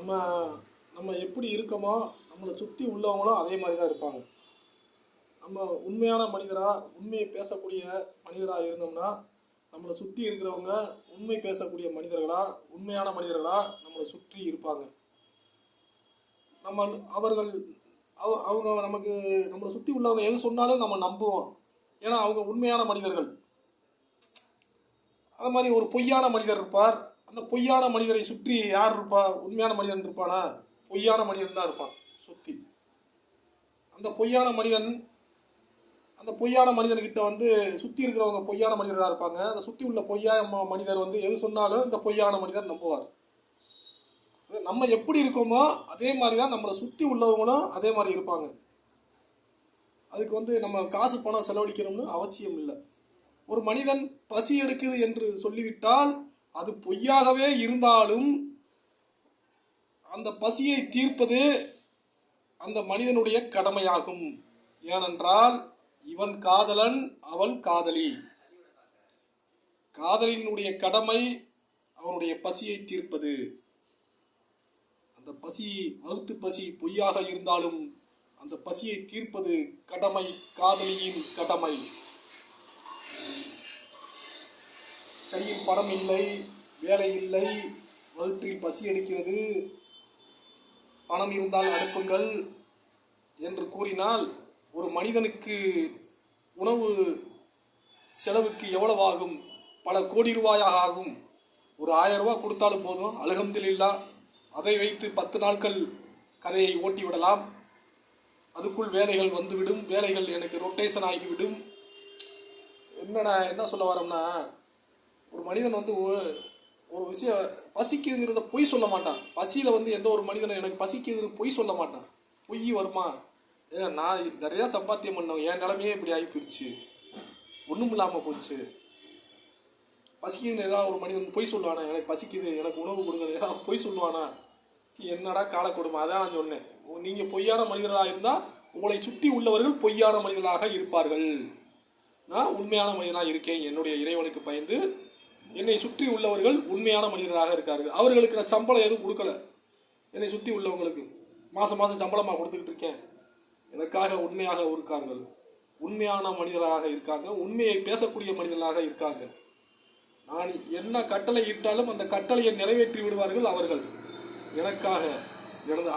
நம்ம நம்ம எப்படி இருக்கோமோ நம்மளை சுற்றி உள்ளவங்களும் அதே மாதிரி தான் இருப்பாங்க. நம்ம உண்மையான மனிதராக உண்மையை பேசக்கூடிய மனிதராக இருந்தோம்னா நம்மளை சுற்றி இருக்கிறவங்க உண்மை பேசக்கூடிய மனிதர்களாக உண்மையான மனிதர்களாக நம்மளை சுற்றி இருப்பாங்க. நம்ம அவர்கள் அவங்க நமக்கு நம்மளை சுற்றி உள்ளவங்க எது சொன்னாலும் நம்ம நம்புவோம். ஏன்னா அவங்க உண்மையான மனிதர்கள். அது மாதிரி ஒரு பொய்யான மனிதர் இருப்பார். அந்த பொய்யான மனிதரை சுற்றி யார் இருப்பா? உண்மையான மனிதன் இருப்பானா? பொய்யான மனிதன் தான் இருப்பான் சுற்றி. அந்த பொய்யான மனிதன்கிட்ட சுற்றி இருக்கிறவங்க பொய்யான மனிதராக இருப்பாங்க. அந்த சுற்றி உள்ள பொய்யான மனிதர் எது சொன்னாலும் இந்த பொய்யான மனிதர் நம்புவார். நம்ம எப்படி இருக்கோமோ அதே மாதிரி தான் நம்மளை சுற்றி உள்ளவங்களும் அதே மாதிரி இருப்பாங்க. அதுக்கு நம்ம காசு பணம் செலவழிக்கணும்னு அவசியம் இல்லை. ஒரு மனிதன் பசி எடுக்குது என்று சொல்லிவிட்டால் அது பொய்யாகவே இருந்தாலும் அந்த பசியை தீர்ப்பது அந்த மனிதனுடைய கடமையாகும். ஏனென்றால் இவன் காதலன், அவள் காதலி. காதலினுடைய கடமை அவனுடைய பசியை தீர்ப்பது. அந்த பசி வகுத்து பசி பொய்யாக இருந்தாலும் அந்த பசியை தீர்ப்பது கடமை, காதலியின் கடமை. கையில் பணம் இல்லை, வேலை இல்லை, வயிற்றில் பசி எடுக்கிறது, பணம் இருந்தால் அனுப்புங்கள் என்று கூறினால் ஒரு மனிதனுக்கு உணவு செலவுக்கு எவ்வளவு ஆகும்? பல கோடி ரூபாயாக ஆகும். ஒரு 1000 ரூபாய் கொடுத்தாலும் போதும். அல்ஹம்துலில்லாஹ், அதை வைத்து 10 நாட்கள் கதையை ஓட்டி விடலாம். அதுக்குள் வேலைகள் வந்துவிடும். வேலைகள் எனக்கு ரொட்டேஷன் ஆகிவிடும். என்ன சொல்ல வரோம்னா, ஒரு மனிதன் ஒரு விஷயம் பசிக்குதுங்கிறத பொய் சொல்ல மாட்டான். பசியில் எந்த ஒரு மனிதனும் எனக்கு பசிக்குதுன்னு பொய் சொல்ல மாட்டான். பொய் வருமா? ஏன்னா நான் நிறையா சம்பாத்தியம் பண்ணோம், என் நிலைமையே இப்படி ஆகி போயிடுச்சு, ஒன்றும் இல்லாமல் போச்சு. பசிக்குதுன்னு ஏதாவது ஒரு மனிதன் பொய் சொல்லுவானா? எனக்கு பசிக்குது, எனக்கு உணவு கொடுங்க, ஏதாவது பொய் சொல்லுவானா? என்னடா கால கொடுமை. அதான் நான் சொன்னேன், நீங்கள் பொய்யான மனிதர்களாக இருந்தால் உங்களை சுற்றி உள்ளவர்கள் பொய்யான மனிதர்களாக இருப்பார்கள். நான் உண்மையான மனிதனாக இருக்கேன். என்னுடைய இறைவனுக்கு பயந்து என்னை சுற்றி உள்ளவர்கள் உண்மையான மனிதர்களாக இருக்கார்கள். அவர்களுக்கு நான் சம்பளம் எதுவும் கொடுக்கல. என்னை சுற்றி உள்ளவங்களுக்கு மாதம் சம்பளமாக கொடுத்துக்கிட்டு இருக்கேன். எனக்காக உண்மையாக இருக்கார்கள், உண்மையான மனிதராக இருக்காங்க, உண்மையை பேசக்கூடிய மனிதர்களாக இருக்காங்க. நான் என்ன கட்டளை இட்டாலும் அந்த கட்டளையை நிறைவேற்றி விடுவார்கள் அவர்கள் எனக்காக. எனது